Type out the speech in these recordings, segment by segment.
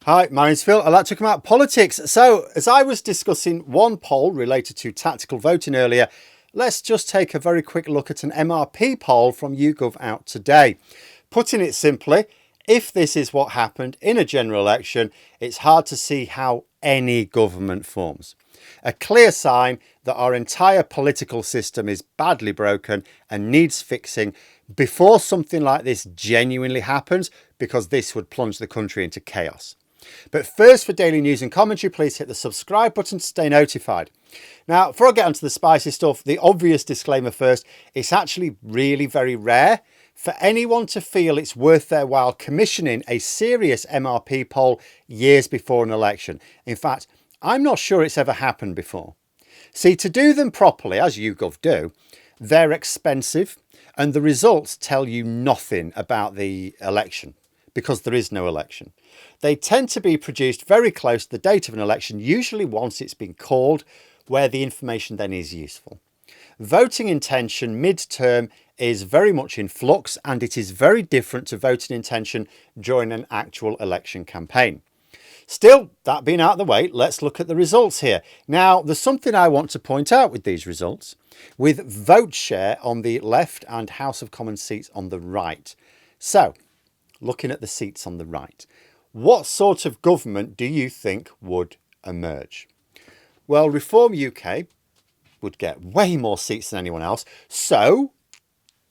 Hi, my name's Phil. I'd like to come out politics. So, as I was discussing one poll related to tactical voting earlier, let's just take a very quick look at an MRP poll from YouGov out today. Putting it simply, if this is what happened in a general election, it's hard to see how any government forms. A clear sign that our entire political system is badly broken and needs fixing before something like this genuinely happens, because this would plunge the country into chaos. But first, for daily news and commentary, please hit the subscribe button to stay notified. Now, before I get onto the spicy stuff, the obvious disclaimer first, it's actually really very rare for anyone to feel it's worth their while commissioning a serious MRP poll years before an election. In fact, I'm not sure it's ever happened before. See, to do them properly, as YouGov do, they're expensive and the results tell you nothing about the election, because there is no election. They tend to be produced very close to the date of an election, usually once it's been called, where the information then is useful. Voting intention mid-term is very much in flux, and it is very different to voting intention during an actual election campaign. Still, that being out of the way, let's look at the results here. Now, there's something I want to point out with these results. With vote share on the left and House of Commons seats on the right. So, looking at the seats on the right, what sort of government do you think would emerge? Well, Reform UK would get way more seats than anyone else, so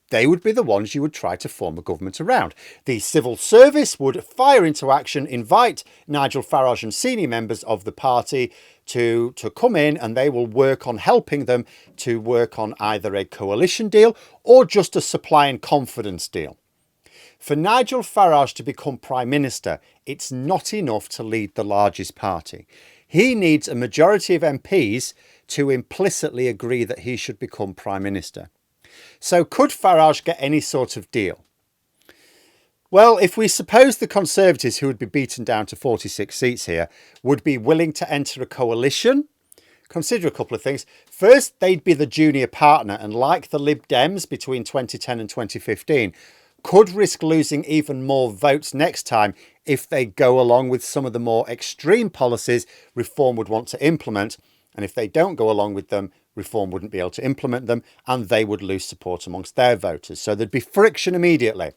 they would be the ones you would try to form a government around. The civil service would fire into action, invite Nigel Farage and senior members of the party to come in, and they will work on helping them to work on either a coalition deal or just a supply and confidence deal. For Nigel Farage to become Prime Minister, it's not enough to lead the largest party. He needs a majority of MPs to implicitly agree that he should become Prime Minister. So could Farage get any sort of deal? Well, if we suppose the Conservatives, who would be beaten down to 46 seats here, would be willing to enter a coalition, consider a couple of things. First, they'd be the junior partner, and like the Lib Dems between 2010 and 2015, could risk losing even more votes next time if they go along with some of the more extreme policies Reform would want to implement. And if they don't go along with them, Reform wouldn't be able to implement them, and they would lose support amongst their voters. So there'd be friction immediately.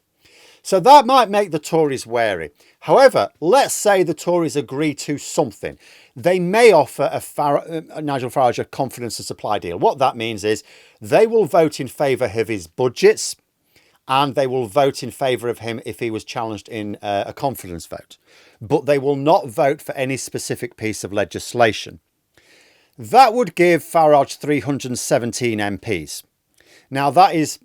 So that might make the Tories wary. However, let's say the Tories agree to something. They may offer Nigel Farage a confidence and supply deal. What that means is they will vote in favour of his budgets, and they will vote in favour of him if he was challenged in a confidence vote. But they will not vote for any specific piece of legislation. That would give Farage 317 MPs. Now, that is,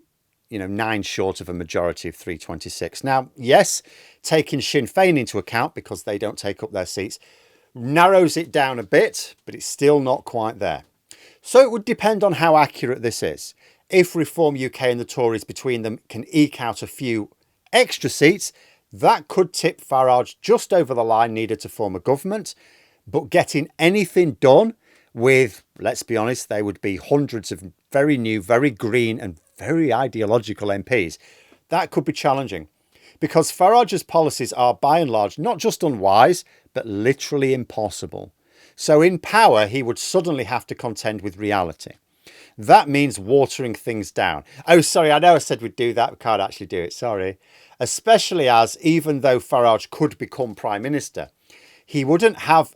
9 short of a majority of 326. Now, yes, taking Sinn Féin into account, because they don't take up their seats, narrows it down a bit, but it's still not quite there. So it would depend on how accurate this is. If Reform UK and the Tories between them can eke out a few extra seats, that could tip Farage just over the line needed to form a government. But getting anything done with, let's be honest, there would be hundreds of very new, very green and very ideological MPs. That could be challenging, because Farage's policies are by and large not just unwise, but literally impossible. So in power, he would suddenly have to contend with reality. That means watering things down. Oh, sorry, I know I said we'd do that. We can't actually do it, sorry. Especially as, even though Farage could become Prime Minister, he wouldn't have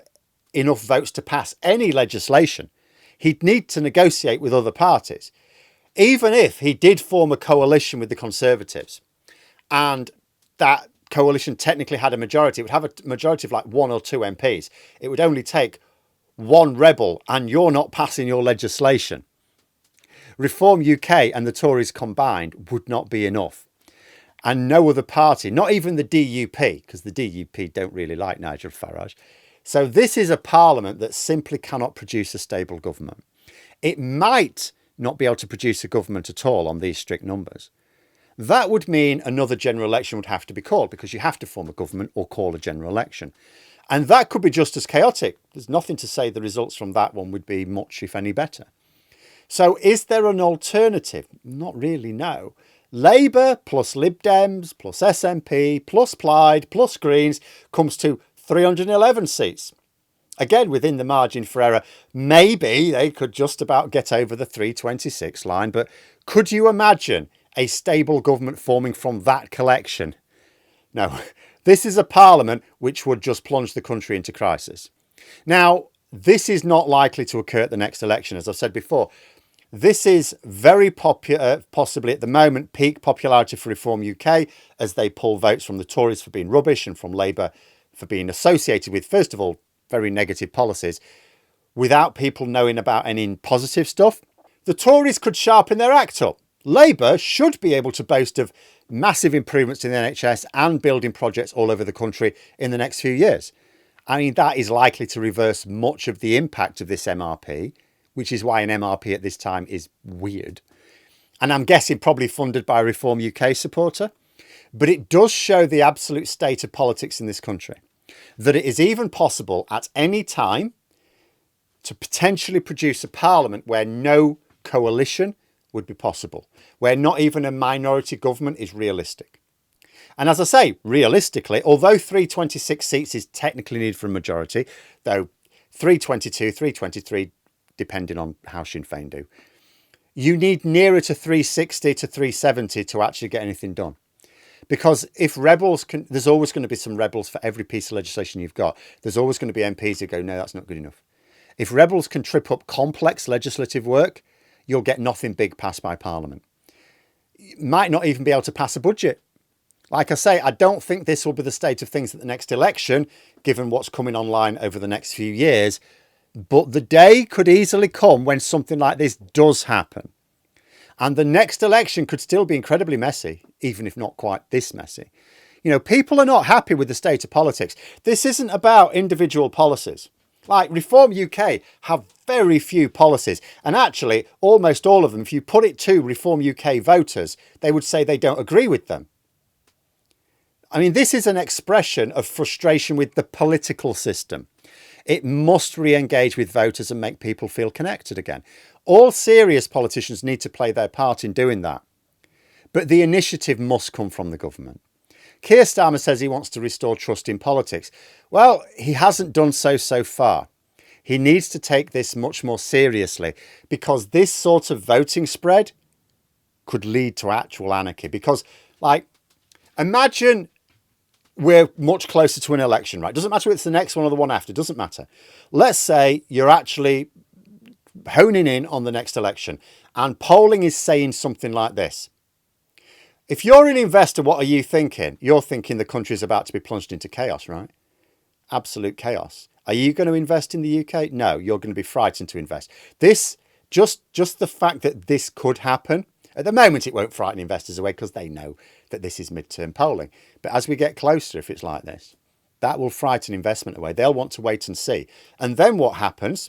enough votes to pass any legislation. He'd need to negotiate with other parties. Even if he did form a coalition with the Conservatives, and that coalition technically had a majority, it would have a majority of like 1 or 2 MPs. It would only take one rebel, and you're not passing your legislation. Reform UK and the Tories combined would not be enough. And no other party, not even the DUP, because the DUP don't really like Nigel Farage. So this is a parliament that simply cannot produce a stable government. It might not be able to produce a government at all on these strict numbers. That would mean another general election would have to be called, because you have to form a government or call a general election. And that could be just as chaotic. There's nothing to say the results from that one would be much, if any, better. So is there an alternative? Not really, no. Labour plus Lib Dems plus SNP plus Plaid plus Greens comes to 311 seats. Again, within the margin for error. Maybe they could just about get over the 326 line, but could you imagine a stable government forming from that collection? No, this is a parliament which would just plunge the country into crisis. Now, this is not likely to occur at the next election, as I've said before. This is very popular, possibly at the moment, peak popularity for Reform UK, as they pull votes from the Tories for being rubbish and from Labour for being associated with, first of all, very negative policies, without people knowing about any positive stuff. The Tories could sharpen their act up. Labour should be able to boast of massive improvements in the NHS and building projects all over the country in the next few years. I mean, that is likely to reverse much of the impact of this MRP, which is why an MRP at this time is weird. And I'm guessing probably funded by a Reform UK supporter. But it does show the absolute state of politics in this country, that it is even possible at any time to potentially produce a parliament where no coalition would be possible, where not even a minority government is realistic. And as I say, realistically, although 326 seats is technically needed for a majority, though 322, 323, depending on how Sinn Féin do, you need nearer to 360 to 370 to actually get anything done. Because if rebels can, there's always going to be some rebels for every piece of legislation you've got. There's always going to be MPs who go, no, that's not good enough. If rebels can trip up complex legislative work, you'll get nothing big passed by Parliament. You might not even be able to pass a budget. Like I say, I don't think this will be the state of things at the next election, given what's coming online over the next few years. But the day could easily come when something like this does happen. And the next election could still be incredibly messy, even if not quite this messy. You know, people are not happy with the state of politics. This isn't about individual policies. Like Reform UK have very few policies. And actually, almost all of them, if you put it to Reform UK voters, they would say they don't agree with them. I mean, this is an expression of frustration with the political system. It must re-engage with voters and make people feel connected again. All serious politicians need to play their part in doing that. But the initiative must come from the government. Keir Starmer says he wants to restore trust in politics. Well, he hasn't done so far. He needs to take this much more seriously, because this sort of voting spread could lead to actual anarchy. Because, like, imagine we're much closer to an election, right? Doesn't matter if it's the next one or the one after, doesn't matter. Let's say you're actually honing in on the next election and polling is saying something like this. If you're an investor, what are you thinking? You're thinking the country is about to be plunged into chaos, right? Absolute chaos. Are you going to invest in the UK? No, you're going to be frightened to invest. This, just the fact that this could happen, at the moment it won't frighten investors away because they know that this is midterm polling. But as we get closer, if it's like this, that will frighten investment away. They'll want to wait and see. And then what happens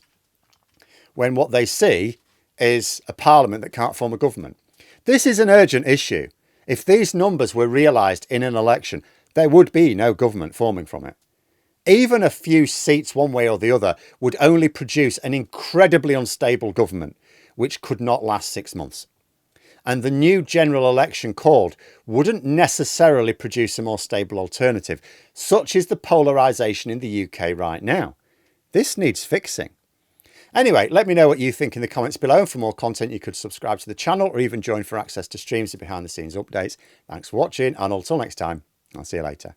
when what they see is a parliament that can't form a government? This is an urgent issue. If these numbers were realised in an election, there would be no government forming from it. Even a few seats one way or the other would only produce an incredibly unstable government, which could not last 6 months. And the new general election called wouldn't necessarily produce a more stable alternative. Such is the polarisation in the UK right now. This needs fixing. Anyway, let me know what you think in the comments below. And for more content, you could subscribe to the channel or even join for access to streams and behind the scenes updates. Thanks for watching, and until next time, I'll see you later.